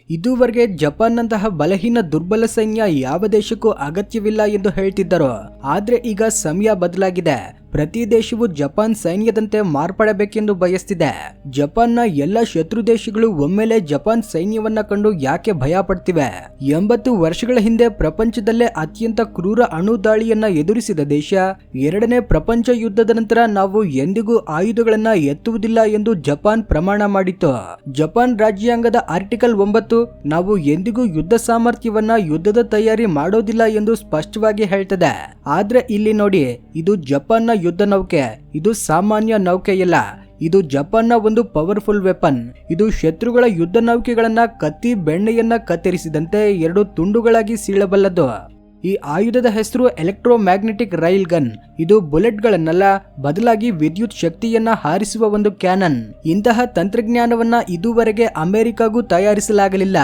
ಇದುವರೆಗೆ ಜಪಾನ್ನಂತಹ ಬಲಹೀನ ದುರ್ಬಲ ಸೈನ್ಯ ಯಾವ ದೇಶಕ್ಕೂ ಅಗತ್ಯವಿಲ್ಲ ಎಂದು ಹೇಳ್ತಿದ್ದರು. ಆದ್ರೆ ಈಗ ಸಮಯ ಬದಲಾಗಿದೆ. ಪ್ರತಿ ದೇಶವು ಜಪಾನ್ ಸೈನ್ಯದಂತೆ ಮಾರ್ಪಡಬೇಕೆಂದು ಬಯಸ್ತಿದೆ. ಜಪಾನ್ನ ಎಲ್ಲ ಶತ್ರು ದೇಶಗಳು ಒಮ್ಮೆಲೆ ಜಪಾನ್ ಸೈನ್ಯವನ್ನ ಕಂಡು ಯಾಕೆ ಭಯ ಪಡ್ತಿವೆ? 80 ವರ್ಷಗಳ ಹಿಂದೆ ಪ್ರಪಂಚದಲ್ಲೇ ಅತ್ಯಂತ ಕ್ರೂರ ಅಣು ದಾಳಿಯನ್ನ ಎದುರಿಸಿದ ದೇಶ 2ನೇ ಪ್ರಪಂಚ ಯುದ್ಧದ ನಂತರ ನಾವು ಎಂದಿಗೂ ಆಯುಧಗಳನ್ನ ಎತ್ತುವುದಿಲ್ಲ ಎಂದು ಜಪಾನ್ ಪ್ರಮಾಣ ಮಾಡಿತು. ಜಪಾನ್ ರಾಜ್ಯಾಂಗದ ಆರ್ಟಿಕಲ್ 9 ನಾವು ಎಂದಿಗೂ ಯುದ್ಧ ಸಾಮರ್ಥ್ಯವನ್ನ ಯುದ್ಧದ ತಯಾರಿ ಮಾಡೋದಿಲ್ಲ ಎಂದು ಸ್ಪಷ್ಟವಾಗಿ ಹೇಳ್ತದೆ. ಆದ್ರೆ ಇಲ್ಲಿ ನೋಡಿ, ಇದು ಜಪಾನ್ನ ಯುದ್ಧ ನೌಕೆ. ಇದು ಸಾಮಾನ್ಯ ನೌಕೆಯಲ್ಲ. ಇದು ಜಪಾನ್ನ ಒಂದು ಪವರ್ಫುಲ್ ವೆಪನ್. ಇದು ಶತ್ರುಗಳ ಯುದ್ಧ ನೌಕೆಗಳನ್ನ ಕತ್ತಿ ಬೆಣ್ಣೆಯನ್ನ ಕತ್ತರಿಸಿದಂತೆ 2 ತುಂಡುಗಳಾಗಿ ಸೀಳಬಲ್ಲದು. ಈ ಆಯುಧದ ಹೆಸರು ಎಲೆಕ್ಟ್ರೋಮ್ಯಾಗ್ನೆಟಿಕ್ ರೈಲ್ ಗನ್. ಇದು ಬುಲೆಟ್ಗಳನ್ನಲ್ಲ, ಬದಲಾಗಿ ವಿದ್ಯುತ್ ಶಕ್ತಿಯನ್ನ ಹಾರಿಸುವ ಒಂದು ಕ್ಯಾನನ್. ಇಂತಹ ತಂತ್ರಜ್ಞಾನವನ್ನ ಇದುವರೆಗೆ ಅಮೆರಿಕಾಗೂ ತಯಾರಿಸಲಾಗಲಿಲ್ಲ.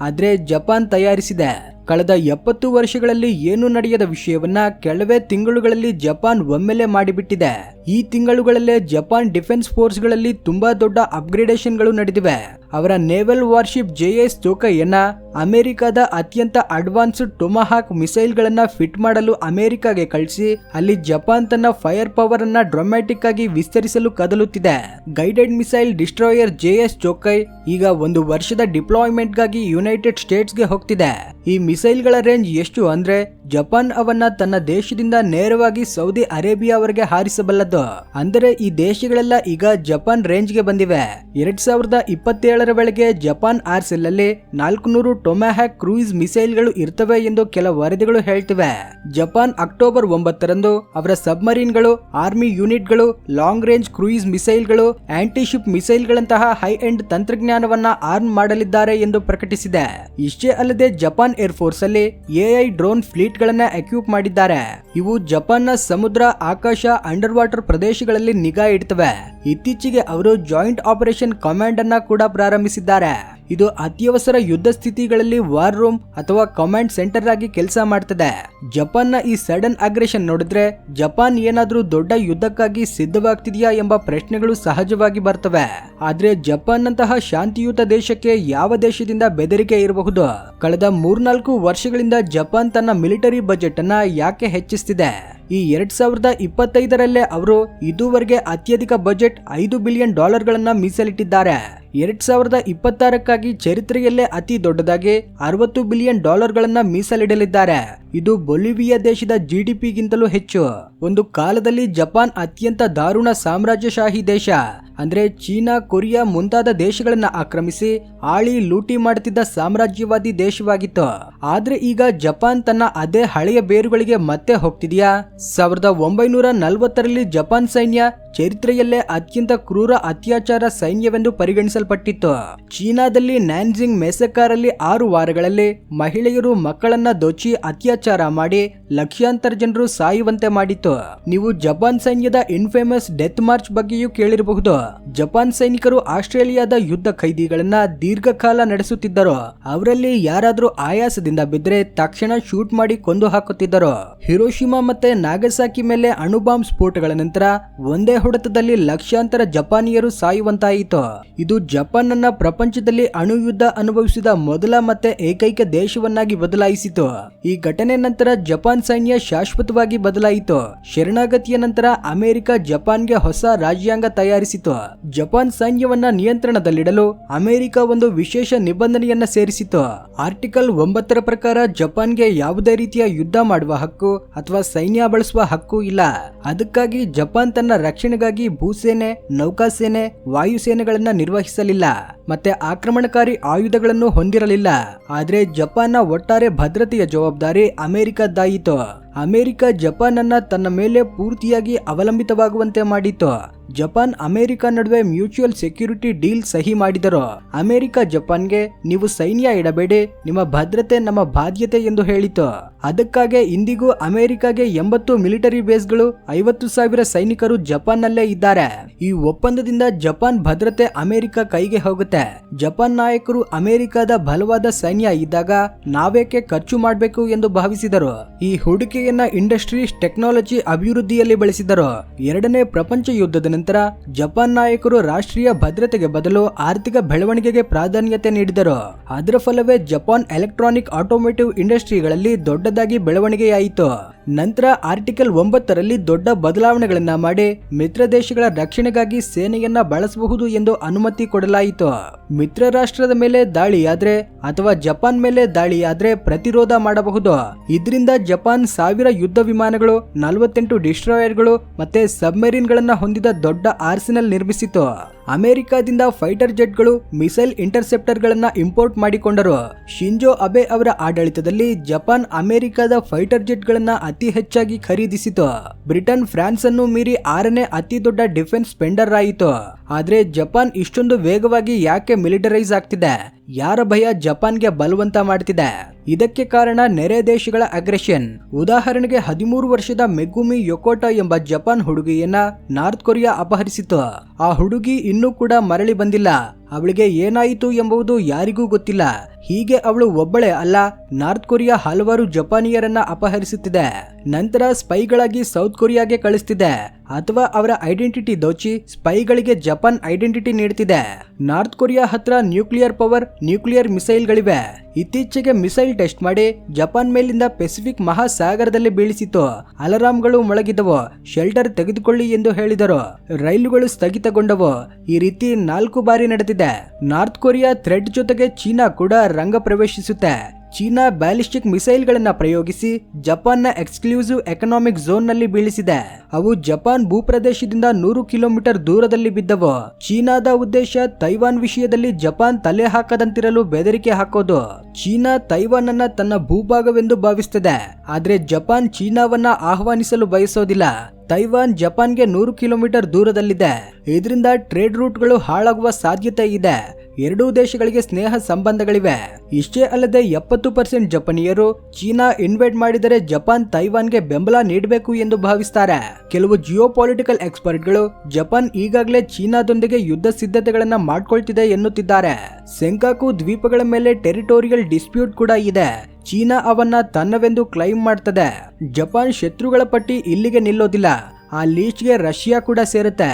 ಆದ್ರೆ ಜಪಾನ್ ತಯಾರಿಸಿದೆ. ಕಳೆದ 70 ವರ್ಷಗಳಲ್ಲಿ ಏನು ನಡೆಯದ ವಿಷಯವನ್ನ ಕೆಲವೇ ತಿಂಗಳುಗಳಲ್ಲಿ ಜಪಾನ್ ಒಮ್ಮೆಲೆ ಮಾಡಿಬಿಟ್ಟಿದೆ. ಈ ತಿಂಗಳುಗಳಲ್ಲೇ ಜಪಾನ್ ಡಿಫೆನ್ಸ್ ಫೋರ್ಸ್ಗಳಲ್ಲಿ ತುಂಬಾ ದೊಡ್ಡ ಅಪ್ಗ್ರೇಡೇಷನ್ಗಳು ನಡೆದಿವೆ. ಅವರ ನೇವಲ್ ವಾರ್ಶಿಪ್ JS ಚೋಕೈಯನ್ನ ಅಮೆರಿಕದ ಅತ್ಯಂತ ಅಡ್ವಾನ್ಸ್ಡ್ ಟೊಮಾಹಾಕ್ ಮಿಸೈಲ್ಗಳನ್ನ ಫಿಟ್ ಮಾಡಲು ಅಮೆರಿಕಾಗೆ ಕಳಿಸಿ ಅಲ್ಲಿ ಜಪಾನ್ ತನ್ನ ಫೈರ್ ಪವರ್ ಅನ್ನ ಡ್ರಾಮ್ಯಾಟಿಕ್ ಆಗಿ ವಿಸ್ತರಿಸಲು ಕದಲುತ್ತಿದೆ. ಗೈಡೆಡ್ ಮಿಸೈಲ್ ಡಿಸ್ಟ್ರಾಯರ್ JS ಚೋಕೈ ಈಗ 1 ವರ್ಷದ ಡಿಪ್ಲಾಯ್ಮೆಂಟ್ ಗಾಗಿ ಯುನೈಟೆಡ್ ಸ್ಟೇಟ್ಸ್ ಗೆ ಹೋಗ್ತಿದೆ. ಈ ಮಿಸೈಲ್ಗಳ ರೇಂಜ್ ಎಷ್ಟು ಅಂದ್ರೆ ಜಪಾನ್ ಅವನ್ನ ತನ್ನ ದೇಶದಿಂದ ನೇರವಾಗಿ ಸೌದಿ ಅರೇಬಿಯಾವರೆಗೆ ಹಾರಿಸಬಲ್ಲದು. ಅಂದರೆ ಈ ದೇಶಗಳೆಲ್ಲ ಈಗ ಜಪಾನ್ ರೇಂಜ್ ಗೆ ಬಂದಿವೆ. 2027ರ ವೇಳೆಗೆ ಜಪಾನ್ ಆರ್ಸೆಲ್ ಅಲ್ಲಿ 400 ಟೊಮ್ಯಾಹಾಕ್ ಕ್ರೂಯಿಸ್ ಮಿಸೈಲ್ಗಳು ಇರ್ತವೆ ಎಂದು ಕೆಲ ವರದಿಗಳು ಹೇಳ್ತಿವೆ. ಜಪಾನ್ ಅಕ್ಟೋಬರ್ 9ರಂದು ಅವರ ಸಬ್ಮರೀನ್ಗಳು, ಆರ್ಮಿ ಯೂನಿಟ್ಗಳು, ಲಾಂಗ್ ರೇಂಜ್ ಕ್ರೂಯಿಸ್ ಮಿಸೈಲ್ಗಳು, ಆಂಟಿಶಿಪ್ ಮಿಸೈಲ್ಗಳಂತಹ ಹೈ ಎಂಡ್ ತಂತ್ರಜ್ಞಾನವನ್ನ ಆರ್ಮ್ ಮಾಡಲಿದ್ದಾರೆ ಎಂದು ಪ್ರಕಟಿಸಿದೆ. ಇಷ್ಟೇ ಅಲ್ಲದೆ ಜಪಾನ್ ಏರ್ ಫೋರ್ಸ್ ಅಲ್ಲಿ AI ಡ್ರೋನ್ ಫ್ಲೀಟ್ ಗಳನ್ನ ಎಕ್ವಿಪ್ ಮಾಡಿದ್ದಾರೆ. ಇವು ಜಪಾನ್ನ ಸಮುದ್ರ, ಆಕಾಶ, ಅಂಡರ್ ವಾಟರ್ ಪ್ರದೇಶಗಳಲ್ಲಿ ನಿಗಾ ಇಡ್ತವೆ. ಇತ್ತೀಚೆಗೆ ಅವರು ಜಾಯಿಂಟ್ ಆಪರೇಷನ್ ಕಮಾಂಡ್ ಅನ್ನ ಕೂಡ ಪ್ರಾರಂಭಿಸಿದ್ದಾರೆ. ಇದು ಅತ್ಯವಸರ ಯುದ್ಧ ಸ್ಥಿತಿಗಳಲ್ಲಿ ವಾರ್ ರೂಮ್ ಅಥವಾ ಕಮಾಂಡ್ ಸೆಂಟರ್ ಆಗಿ ಕೆಲಸ ಮಾಡ್ತದೆ. ಜಪಾನ್ನ ಈ ಸಡನ್ ಅಗ್ರೆಷನ್ ನೋಡಿದ್ರೆ ಜಪಾನ್ ಏನಾದ್ರೂ ದೊಡ್ಡ ಯುದ್ಧಕ್ಕಾಗಿ ಸಿದ್ಧವಾಗ್ತಿದೆಯಾ ಎಂಬ ಪ್ರಶ್ನೆಗಳು ಸಹಜವಾಗಿ ಬರ್ತವೆ. ಆದ್ರೆ ಜಪಾನ್ ನಂತಹ ಶಾಂತಿಯುತ ದೇಶಕ್ಕೆ ಯಾವ ದೇಶದಿಂದ ಬೆದರಿಕೆ ಇರಬಹುದು? ಕಳೆದ 3-4 ವರ್ಷಗಳಿಂದ ಜಪಾನ್ ತನ್ನ ಮಿಲಿಟರಿ ಬಜೆಟ್ ಅನ್ನ ಯಾಕೆ ಹೆಚ್ಚಿಸ್ತಿದೆ? ಈ 2025ರಲ್ಲೇ ಅವರು ಇದುವರೆಗೆ ಅತ್ಯಧಿಕ ಬಜೆಟ್ $5 ಬಿಲಿಯನ್ ಮೀಸಲಿಟ್ಟಿದ್ದಾರೆ. 2026ಕ್ಕಾಗಿ ಚರಿತ್ರೆಯಲ್ಲೇ ಅತಿ ದೊಡ್ಡದಾಗಿ $60 ಬಿಲಿಯನ್ ಮೀಸಲಿಡಲಿದ್ದಾರೆ. ಇದು ಬೊಲಿವಿಯಾ ದೇಶದ GDPಗಿಂತಲೂ ಹೆಚ್ಚು. ಒಂದು ಕಾಲದಲ್ಲಿ ಜಪಾನ್ ಅತ್ಯಂತ ದಾರುಣ ಸಾಮ್ರಾಜ್ಯಶಾಹಿ ದೇಶ. ಅಂದ್ರೆ ಚೀನಾ, ಕೊರಿಯಾ ಮುಂತಾದ ದೇಶಗಳನ್ನ ಆಕ್ರಮಿಸಿ ಆಳಿ ಲೂಟಿ ಮಾಡುತ್ತಿದ್ದ ಸಾಮ್ರಾಜ್ಯವಾದಿ ದೇಶವಾಗಿತ್ತು. ಆದ್ರೆ ಈಗ ಜಪಾನ್ ತನ್ನ ಅದೇ ಹಳೆಯ ಬೇರುಗಳಿಗೆ ಮತ್ತೆ ಹೋಗ್ತಿದೆಯಾ? 1940ರಲ್ಲಿ ಜಪಾನ್ ಸೈನ್ಯ ಚರಿತ್ರೆಯಲ್ಲೇ ಅತ್ಯಂತ ಕ್ರೂರ ಅತ್ಯಾಚಾರ ಸೈನ್ಯವೆಂದು ಪರಿಗಣಿಸಲ್ಪಟ್ಟಿತ್ತು. ಚೀನಾದಲ್ಲಿ ನ್ಯಾನ್ಜಿಂಗ್ ಮೆಸಕಾರಲ್ಲಿ 6 ವಾರಗಳಲ್ಲಿ ಮಹಿಳೆಯರು ಮಕ್ಕಳನ್ನ ದೋಚಿ ಅತ್ಯಾಚಾರ ಮಾಡಿ ಲಕ್ಷಾಂತರ ಜನರು ಸಾಯುವಂತೆ ಮಾಡಿತ್ತು. ನೀವು ಜಪಾನ್ ಸೈನ್ಯದ ಇನ್ಫೇಮಸ್ ಡೆತ್ ಮಾರ್ಚ್ ಬಗ್ಗೆಯೂ ಕೇಳಿರಬಹುದು. ಜಪಾನ್ ಸೈನಿಕರು ಆಸ್ಟ್ರೇಲಿಯಾದ ಯುದ್ಧ ಖೈದಿಗಳನ್ನ ದೀರ್ಘಕಾಲ ನಡೆಸುತ್ತಿದ್ದರು. ಅವರಲ್ಲಿ ಯಾರಾದ್ರೂ ಆಯಾಸದಿಂದ ಬಿದ್ರೆ ತಕ್ಷಣ ಶೂಟ್ ಮಾಡಿ ಕೊಂದು ಹಾಕುತ್ತಿದ್ದರು. ಹಿರೋಶಿಮಾ ಮತ್ತೆ ನಾಗಸಾಕಿ ಮೇಲೆ ಅಣುಬಾಂಬ್ ಸ್ಫೋಟಗಳ ನಂತರ ಒಂದೇ ಹೊಡೆತದಲ್ಲಿ ಲಕ್ಷಾಂತರ ಜಪಾನಿಯರು ಸಾಯುವಂತಾಯಿತು. ಇದು ಜಪಾನ್ ಅನ್ನ ಪ್ರಪಂಚದಲ್ಲಿ ಅಣು ಯುದ್ಧ ಅನುಭವಿಸಿದ ಮೊದಲ ಮತ್ತೆ ಏಕೈಕ ದೇಶವನ್ನಾಗಿ ಬದಲಾಯಿಸಿತು. ಈ ಘಟನೆ ನಂತರ ಜಪಾನ್ ಸೈನ್ಯ ಶಾಶ್ವತವಾಗಿ ಬದಲಾಯಿತು. ಶರಣಾಗತಿಯ ನಂತರ ಅಮೆರಿಕ ಜಪಾನ್ಗೆ ಹೊಸ ರಾಜ್ಯಾಂಗ ತಯಾರಿಸಿತು. ಜಪಾನ್ ಸೈನ್ಯವನ್ನ ನಿಯಂತ್ರಣದಲ್ಲಿಡಲು ಅಮೆರಿಕ ಒಂದು ವಿಶೇಷ ನಿಬಂಧನೆಯನ್ನ ಸೇರಿಸಿತು. ಆರ್ಟಿಕಲ್ 9ರ ಪ್ರಕಾರ ಜಪಾನ್ಗೆ ಯಾವುದೇ ರೀತಿಯ ಯುದ್ಧ ಮಾಡುವ ಹಕ್ಕು ಅಥವಾ ಸೈನ್ಯ ಬಳಸುವ ಹಕ್ಕು ಇಲ್ಲ. ಅದಕ್ಕಾಗಿ ಜಪಾನ್ ತನ್ನ ರಕ್ಷಣೆಗಾಗಿ ಭೂಸೇನೆ, ನೌಕಾಸೇನೆ, ವಾಯುಸೇನೆಗಳನ್ನ ನಿರ್ವಹಿಸಲಿಲ್ಲ ಮತ್ತೆ ಆಕ್ರಮಣಕಾರಿ ಆಯುಧಗಳನ್ನು ಹೊಂದಿರಲಿಲ್ಲ. ಆದ್ರೆ ಜಪಾನ್ನ ಒಟ್ಟಾರೆ ಭದ್ರತೆಯ ಜವಾಬ್ದಾರಿ ಅಮೆರಿಕದ್ದಾಯಿತು. ಅಮೆರಿಕ ಜಪಾನ್ ಅನ್ನ ತನ್ನ ಮೇಲೆ ಪೂರ್ತಿಯಾಗಿ ಅವಲಂಬಿತವಾಗುವಂತೆ ಮಾಡಿತು. ಜಪಾನ್ ಅಮೆರಿಕ ನಡುವೆ ಮ್ಯೂಚುವಲ್ ಸೆಕ್ಯೂರಿಟಿ ಡೀಲ್ ಸಹಿ ಮಾಡಿದರು. ಅಮೆರಿಕ ಜಪಾನ್ಗೆ ನೀವು ಸೈನ್ಯ ಇಡಬೇಡಿ, ನಿಮ್ಮ ಭದ್ರತೆ ನಮ್ಮ ಬಾಧ್ಯತೆ ಎಂದು ಹೇಳಿತು. ಅದಕ್ಕಾಗಿ ಇಂದಿಗೂ ಅಮೆರಿಕಾಗೆ 80 ಮಿಲಿಟರಿ ಬೇಸ್ಗಳು, 50,000 ಸೈನಿಕರು ಜಪಾನ್ನಲ್ಲೇ ಇದ್ದಾರೆ. ಈ ಒಪ್ಪಂದದಿಂದ ಜಪಾನ್ ಭದ್ರತೆ ಅಮೆರಿಕ ಕೈಗೆ ಹೋಗುತ್ತೆ. ಜಪಾನ್ ನಾಯಕರು ಅಮೆರಿಕದ ಬಲವಾದ ಸೈನ್ಯ ಇದ್ದಾಗ ನಾವೇಕೆ ಖರ್ಚು ಮಾಡಬೇಕು ಎಂದು ಭಾವಿಸಿದರು. ಈ ಹೂಡಿಕೆಯ ಸೇನೆಯನ್ನ ಇಂಡಸ್ಟ್ರೀಸ್ ಟೆಕ್ನಾಲಜಿ ಅಭಿವೃದ್ಧಿಯಲ್ಲಿ ಬಳಸಿದರು. ಎರಡನೇ ಪ್ರಪಂಚ ಯುದ್ಧದ ನಂತರ ಜಪಾನ್ ನಾಯಕರು ರಾಷ್ಟ್ರೀಯ ಭದ್ರತೆಗೆ ಬದಲು ಆರ್ಥಿಕ ಬೆಳವಣಿಗೆಗೆ ಪ್ರಾಧಾನ್ಯತೆ ನೀಡಿದರು. ಅದರ ಫಲವೇ ಜಪಾನ್ ಎಲೆಕ್ಟ್ರಾನಿಕ್ ಆಟೋಮೋಟಿವ್ ಇಂಡಸ್ಟ್ರಿಗಳಲ್ಲಿ ದೊಡ್ಡದಾಗಿ ಬೆಳವಣಿಗೆಯಾಯಿತು. ನಂತರ ಆರ್ಟಿಕಲ್ 9ರಲ್ಲಿ ದೊಡ್ಡ ಬದಲಾವಣೆಗಳನ್ನ ಮಾಡಿ ಮಿತ್ರ ದೇಶಗಳ ರಕ್ಷಣೆಗಾಗಿ ಸೇನೆಯನ್ನ ಬಳಸಬಹುದು ಎಂದು ಅನುಮತಿ ಕೊಡಲಾಯಿತು. ಮಿತ್ರ ರಾಷ್ಟ್ರದ ಮೇಲೆ ದಾಳಿಯಾದ್ರೆ ಅಥವಾ ಜಪಾನ್ ಮೇಲೆ ದಾಳಿಯಾದ್ರೆ ಪ್ರತಿರೋಧ ಮಾಡಬಹುದು. ಇದರಿಂದ ಜಪಾನ್ 1000 ಯುದ್ಧ ವಿಮಾನಗಳು, 48 ಡಿಸ್ಟ್ರಾಯರ್ಗಳು ಮತ್ತೆ ಸಬ್ಮೆರಿನ್ ಗಳನ್ನ ಹೊಂದಿದ ದೊಡ್ಡ ಆರ್ಸೆನಲ್ ನಿರ್ಮಿಸಿತು. ಅಮೆರಿಕಾದಿಂದ ಫೈಟರ್ ಜೆಟ್ಗಳು, ಮಿಸೈಲ್ ಇಂಟರ್ಸೆಪ್ಟರ್ ಗಳನ್ನ ಇಂಪೋರ್ಟ್ ಮಾಡಿಕೊಂಡರು. ಶಿಂಜೋ ಅಬೆ ಅವರ ಆಡಳಿತದಲ್ಲಿ ಜಪಾನ್ ಅಮೆರಿಕದ ಫೈಟರ್ ಜೆಟ್ ಗಳನ್ನ ಅತಿ ಹೆಚ್ಚಾಗಿ ಖರೀದಿಸಿತು. ಬ್ರಿಟನ್ ಫ್ರಾನ್ಸ್ ಅನ್ನು ಮೀರಿ 6ನೇ ಅತಿ ದೊಡ್ಡ ಡಿಫೆನ್ಸ್ ಸ್ಪೆಂಡರ್ ಆಯಿತು. ಆದ್ರೆ ಜಪಾನ್ ಇಷ್ಟೊಂದು ವೇಗವಾಗಿ ಯಾಕೆ ಮಿಲಿಟರೈಸ್ ಆಗ್ತಿದೆ? ಯಾರ ಭಯ ಜಪಾನ್ಗೆ ಬಲವಂತ ಮಾಡ್ತಿದೆ? ಇದಕ್ಕೆ ಕಾರಣ ನೆರೆ ದೇಶಗಳ ಅಗ್ರೆಷನ್. ಉದಾಹರಣೆಗೆ 13 ವರ್ಷದ ಮೆಗುಮಿ ಯೊಕೋಟಾ ಎಂಬ ಜಪಾನ್ ಹುಡುಗಿಯನ್ನ ನಾರ್ತ್ ಕೊರಿಯಾ ಅಪಹರಿಸಿತು. ಆ ಹುಡುಗಿ ಇನ್ನೂ ಕೂಡ ಮರಳಿ ಬಂದಿಲ್ಲ. ಅವಳಿಗೆ ಏನಾಯಿತು ಎಂಬುದು ಯಾರಿಗೂ ಗೊತ್ತಿಲ್ಲ. ಹೀಗೆ ಅವಳು ಒಬ್ಬಳೇ ಅಲ್ಲ, ನಾರ್ತ್ ಕೊರಿಯಾ ಹಲವಾರು ಜಪಾನಿಯರನ್ನ ಅಪಹರಿಸುತ್ತಿದೆ. ನಂತರ ಸ್ಪೈಗಳಾಗಿ ಸೌತ್ ಕೊರಿಯಾಗೆ ಕಳಿಸ್ತಿದೆ ಅಥವಾ ಅವರ ಐಡೆಂಟಿಟಿ ದೋಚಿ ಸ್ಪೈಗಳಿಗೆ ಜಪಾನ್ ಐಡೆಂಟಿಟಿ ನೀಡುತ್ತಿದೆ. ನಾರ್ತ್ ಕೊರಿಯಾ ಹತ್ರ ನ್ಯೂಕ್ಲಿಯರ್ ಪವರ್, ನ್ಯೂಕ್ಲಿಯರ್ ಮಿಸೈಲ್ಗಳಿವೆ. ಇತ್ತೀಚೆಗೆ ಮಿಸೈಲ್ ಟೆಸ್ಟ್ ಮಾಡಿ ಜಪಾನ್ ಮೇಲಿಂದ ಪೆಸಿಫಿಕ್ ಮಹಾಸಾಗರದಲ್ಲಿ ಬೀಳಿಸಿತು. ಅಲಾರಾಂಗಳು ಮೊಳಗಿದವು. ಶೆಲ್ಟರ್ ತೆಗೆದುಕೊಳ್ಳಿ ಎಂದು ಹೇಳಿದರು. ರೈಲುಗಳು ಸ್ಥಗಿತಗೊಂಡವು. ಈ ರೀತಿ 4 ಬಾರಿ ನಡೆದಿದೆ. ನಾರ್ತ್ ಕೊರಿಯಾ ಥ್ರೆಡ್ ಜೊತೆಗೆ ಚೀನಾ ಕೂಡ ರಂಗ ಪ್ರವೇಶಿಸುತ್ತೆ. ಚೀನಾ ಬ್ಯಾಲಿಸ್ಟಿಕ್ ಮಿಸೈಲ್ ಗಳನ್ನ ಪ್ರಯೋಗಿಸಿ ಜಪಾನ್ನ ಎಕ್ಸ್ಕ್ಲೂಸಿವ್ ಎಕನಾಮಿಕ್ ಝೋನ್ ನಲ್ಲಿ ಬೀಳಿಸಿದೆ. ಅವು ಜಪಾನ್ ಭೂಪ್ರದೇಶದಿಂದ 100 ಕಿಲೋಮೀಟರ್ ದೂರದಲ್ಲಿ ಬಿದ್ದವು. ಚೀನಾದ ಉದ್ದೇಶ ತೈವಾನ್ ವಿಷಯದಲ್ಲಿ ಜಪಾನ್ ತಲೆ ಹಾಕದಂತಿರಲು ಬೆದರಿಕೆ ಹಾಕೋದು. ಚೀನಾ ತೈವಾನ್ ಅನ್ನ ತನ್ನ ಭೂಭಾಗವೆಂದು ಭಾವಿಸುತ್ತದೆ. ಆದ್ರೆ ಜಪಾನ್ ಚೀನಾವನ್ನ ಆಹ್ವಾನಿಸಲು ಬಯಸೋದಿಲ್ಲ. ತೈವಾನ್ ಜಪಾನ್ಗೆ 100 ಕಿಲೋಮೀಟರ್ ದೂರದಲ್ಲಿದೆ. ಇದರಿಂದ ಟ್ರೇಡ್ ರೂಟ್ಗಳು ಹಾಳಾಗುವ ಸಾಧ್ಯತೆ ಇದೆ. ಎರಡೂ ದೇಶಗಳಿಗೆ ಸ್ನೇಹ ಸಂಬಂಧಗಳಿವೆ. ಇಷ್ಟೇ ಅಲ್ಲದೆ 70% ಜಪಾನಿಯರು ಚೀನಾ ಇನ್ವೇಡ್ ಮಾಡಿದರೆ ಜಪಾನ್ ತೈವಾನ್ಗೆ ಬೆಂಬಲ ನೀಡಬೇಕು ಎಂದು ಭಾವಿಸುತ್ತಾರೆ. ಕೆಲವು ಜಿಯೋಪಾಲಿಟಿಕಲ್ ಎಕ್ಸ್ಪರ್ಟ್ಗಳು ಜಪಾನ್ ಈಗಾಗಲೇ ಚೀನಾದೊಂದಿಗೆ ಯುದ್ಧ ಸಿದ್ಧತೆಗಳನ್ನ ಮಾಡ್ಕೊಳ್ತಿದೆ ಎನ್ನುತ್ತಿದ್ದಾರೆ. ಸೆಂಕಾಕು ದ್ವೀಪಗಳ ಮೇಲೆ ಟೆರಿಟೋರಿಯಲ್ ಡಿಸ್ಪ್ಯೂಟ್ ಕೂಡ ಇದೆ. ಚೀನಾ ಅವನ್ನ ತನ್ನವೆಂದು ಕ್ಲೈಮ್ ಮಾಡ್ತದೆ. ಜಪಾನ್ ಶತ್ರುಗಳ ಪಟ್ಟಿ ಇಲ್ಲಿಗೆ ನಿಲ್ಲೋದಿಲ್ಲ. ಆ ಲೀಸ್ಟ್ಗೆ ರಷ್ಯಾ ಕೂಡ ಸೇರುತ್ತೆ.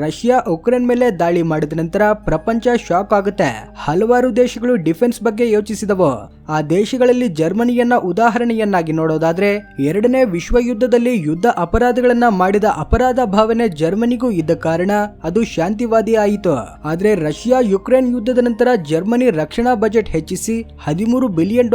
ರಷ್ಯಾ ಉಕ್ರೇನ್ ಮೇಲೆ ದಾಳಿ ಮಾಡಿದ ನಂತರ ಪ್ರಪಂಚ ಶಾಕ್ ಆಗುತ್ತೆ. ಹಲವಾರು ದೇಶಗಳು ಡಿಫೆನ್ಸ್ ಬಗ್ಗೆ ಯೋಚಿಸಿದವು. ಆ ದೇಶಗಳಲ್ಲಿ ಜರ್ಮನಿಯನ್ನ ಉದಾಹರಣೆಯನ್ನಾಗಿ ನೋಡೋದಾದ್ರೆ 2ನೇ ವಿಶ್ವ ಯುದ್ಧದಲ್ಲಿ ಯುದ್ಧ ಅಪರಾಧಗಳನ್ನ ಮಾಡಿದ ಅಪರಾಧ ಭಾವನೆ ಜರ್ಮನಿಗೂ ಇದ್ದ ಕಾರಣ ಅದು ಶಾಂತಿವಾದಿ ಆಯಿತು. ಆದ್ರೆ ರಷ್ಯಾ ಯುಕ್ರೇನ್ ಯುದ್ಧದ ನಂತರ ಜರ್ಮನಿ ರಕ್ಷಣಾ ಬಜೆಟ್ ಹೆಚ್ಚಿಸಿ $13 ಬಿಲಿಯನ್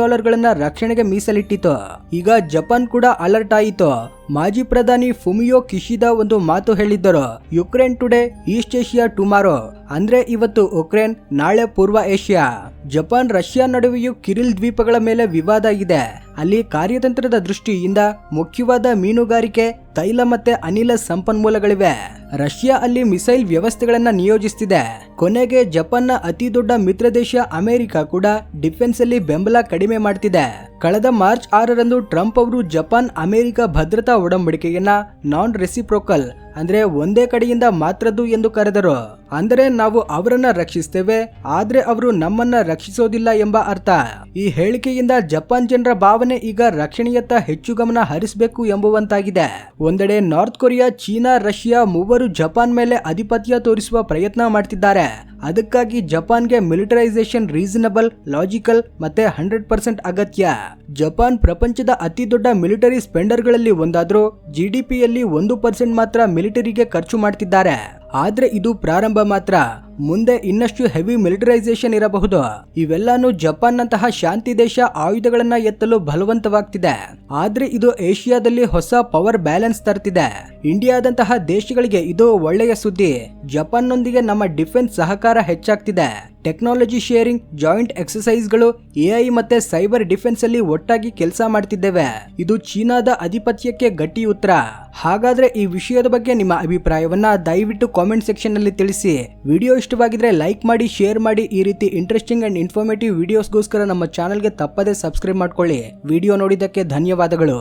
ರಕ್ಷಣೆಗೆ ಮೀಸಲಿಟ್ಟಿತು. ಈಗ ಜಪಾನ್ ಕೂಡ ಅಲರ್ಟ್ ಆಯಿತು. ಮಾಜಿ ಪ್ರಧಾನಿ ಫುಮಿಯೋ ಕಿಶಿದಾ ಒಂದು ಮಾತು ಹೇಳಿದ್ದರು. Ukraine today, East Asia tomorrow. ಅಂದ್ರೆ ಇವತ್ತು ಉಕ್ರೇನ್, ನಾಳೆ ಪೂರ್ವ ಏಷ್ಯಾ. ಜಪಾನ್ ರಷ್ಯಾ ನಡುವೆಯೂ ಕಿರಿಲ್ ದ್ವೀಪಗಳ ಮೇಲೆ ವಿವಾದ ಇದೆ. ಅಲ್ಲಿ ಕಾರ್ಯತಂತ್ರದ ದೃಷ್ಟಿಯಿಂದ ಮುಖ್ಯವಾದ ಮೀನುಗಾರಿಕೆ, ತೈಲ ಮತ್ತೆ ಅನಿಲ ಸಂಪನ್ಮೂಲಗಳಿವೆ. ರಷ್ಯಾ ಅಲ್ಲಿ ಮಿಸೈಲ್ ವ್ಯವಸ್ಥೆಗಳನ್ನ ನಿಯೋಜಿಸುತ್ತಿದೆ. ಕೊನೆಗೆ ಜಪಾನ್ನ ಅತಿ ದೊಡ್ಡ ಮಿತ್ರ ದೇಶ ಅಮೆರಿಕ ಕೂಡ ಡಿಫೆನ್ಸ್ ಅಲ್ಲಿ ಬೆಂಬಲ ಕಡಿಮೆ ಮಾಡ್ತಿದೆ. ಕಳೆದ ಮಾರ್ಚ್ 6ರಂದು ಟ್ರಂಪ್ ಅವರು ಜಪಾನ್ ಅಮೆರಿಕ ಭದ್ರತಾ ಒಡಂಬಡಿಕೆಯನ್ನ ನಾನ್ ರೆಸಿಪ್ರೋಕಲ್ ಅಂದ್ರೆ ಒಂದೇ ಕಡೆಯಿಂದ ಮಾತ್ರದ್ದು ಎಂದು ಕರೆದರು. ಅಂದರೆ ನಾವು ಅವರನ್ನ ರಕ್ಷಿಸ್ತೇವೆ, ಆದ್ರೆ ಅವರು ನಮ್ಮನ್ನ ರಕ್ಷಿಸೋದಿಲ್ಲ ಎಂಬ ಅರ್ಥ. ಈ ಹೇಳಿಕೆಯಿಂದ ಜಪಾನ್ ಜನರ ಭಾವನೆ ಈಗ ರಕ್ಷಣೆಯತ್ತ ಹೆಚ್ಚು ಗಮನ ಹರಿಸಬೇಕು ಎಂಬುವಂತಾಗಿದೆ. ಒಂದೆಡೆ ನಾರ್ತ್ ಕೊರಿಯಾ, ಚೀನಾ, ರಷ್ಯಾ ಮೂವರು ಜಪಾನ್ ಮೇಲೆ ಆಧಿಪತ್ಯ ತೋರಿಸುವ ಪ್ರಯತ್ನ ಮಾಡ್ತಿದ್ದಾರೆ. ಅದಕ್ಕಾಗಿ ಜಪಾನ್ಗೆ ಮಿಲಿಟರೈಸೇಷನ್ ರೀಸನಬಲ್, ಲಾಜಿಕಲ್ ಮತ್ತೆ 100% ಅಗತ್ಯ. ಜಪಾನ್ ಪ್ರಪಂಚದ ಅತಿ ದೊಡ್ಡ ಮಿಲಿಟರಿ ಸ್ಪೆಂಡರ್ಗಳಲ್ಲಿ ಒಂದಾದ್ರೂ GDPಯಲ್ಲಿ 1% ಮಾತ್ರ ಮಿಲಿಟರಿಗೆ ಖರ್ಚು ಮಾಡ್ತಿದ್ದಾರೆ. ಆದ್ರೆ ಇದು ಪ್ರಾರಂಭ ಮಾತ್ರ. ಮುಂದೆ ಇನ್ನಷ್ಟು ಹೆವಿ ಮಿಲಿಟರೈಸೇಷನ್ ಇರಬಹುದು. ಇವೆಲ್ಲಾನು ಜಪಾನ್ ನಂತಹ ಶಾಂತಿ ದೇಶ ಆಯುಧಗಳನ್ನ ಎತ್ತಲು ಬಲವಂತವಾಗ್ತಿದೆ. ಆದ್ರೆ ಇದು ಏಷ್ಯಾದಲ್ಲಿ ಹೊಸ ಪವರ್ ಬ್ಯಾಲೆನ್ಸ್ ತರ್ತಿದೆ. ಇಂಡಿಯಾದಂತಹ ದೇಶಗಳಿಗೆ ಇದು ಒಳ್ಳೆಯ ಸುದ್ದಿ. ಜಪಾನ್ನೊಂದಿಗೆ ನಮ್ಮ ಡಿಫೆನ್ಸ್ ಸಹಕಾರ ಹೆಚ್ಚಾಗ್ತಿದೆ. ಟೆಕ್ನಾಲಜಿ ಶೇರಿಂಗ್, ಜಾಯಿಂಟ್ ಎಕ್ಸರ್ಸೈಸ್ಗಳು, AI ಮತ್ತೆ ಸೈಬರ್ ಡಿಫೆನ್ಸ್ ಅಲ್ಲಿ ಒಟ್ಟಾಗಿ ಕೆಲಸ ಮಾಡ್ತಿದ್ದೇವೆ. ಇದು ಚೀನಾದ ಆಧಿಪತ್ಯಕ್ಕೆ ಗಟ್ಟಿ ಉತ್ತರ. ಹಾಗಾದ್ರೆ ಈ ವಿಷಯದ ಬಗ್ಗೆ ನಿಮ್ಮ ಅಭಿಪ್ರಾಯವನ್ನ ದಯವಿಟ್ಟು ಕಾಮೆಂಟ್ ಸೆಕ್ಷನ್ ನಲ್ಲಿ ತಿಳಿಸಿ. ವಿಡಿಯೋ ಇಷ್ಟವಾಗಿದ್ರೆ ಲೈಕ್ ಮಾಡಿ, ಶೇರ್ ಮಾಡಿ. ಈ ರೀತಿ ಇಂಟ್ರೆಸ್ಟಿಂಗ್ ಅಂಡ್ ಇನ್ಫಾರ್ಮೇಟಿವ್ ವಿಡಿಯೋಸ್ಗೋಸ್ಕರ ನಮ್ಮ ಚಾನೆಲ್ಗೆ ತಪ್ಪದೇ ಸಬ್ಸ್ಕ್ರೈಬ್ ಮಾಡ್ಕೊಳ್ಳಿ. ವಿಡಿಯೋ ನೋಡಿದ್ದಕ್ಕೆ ಧನ್ಯವಾದಗಳು.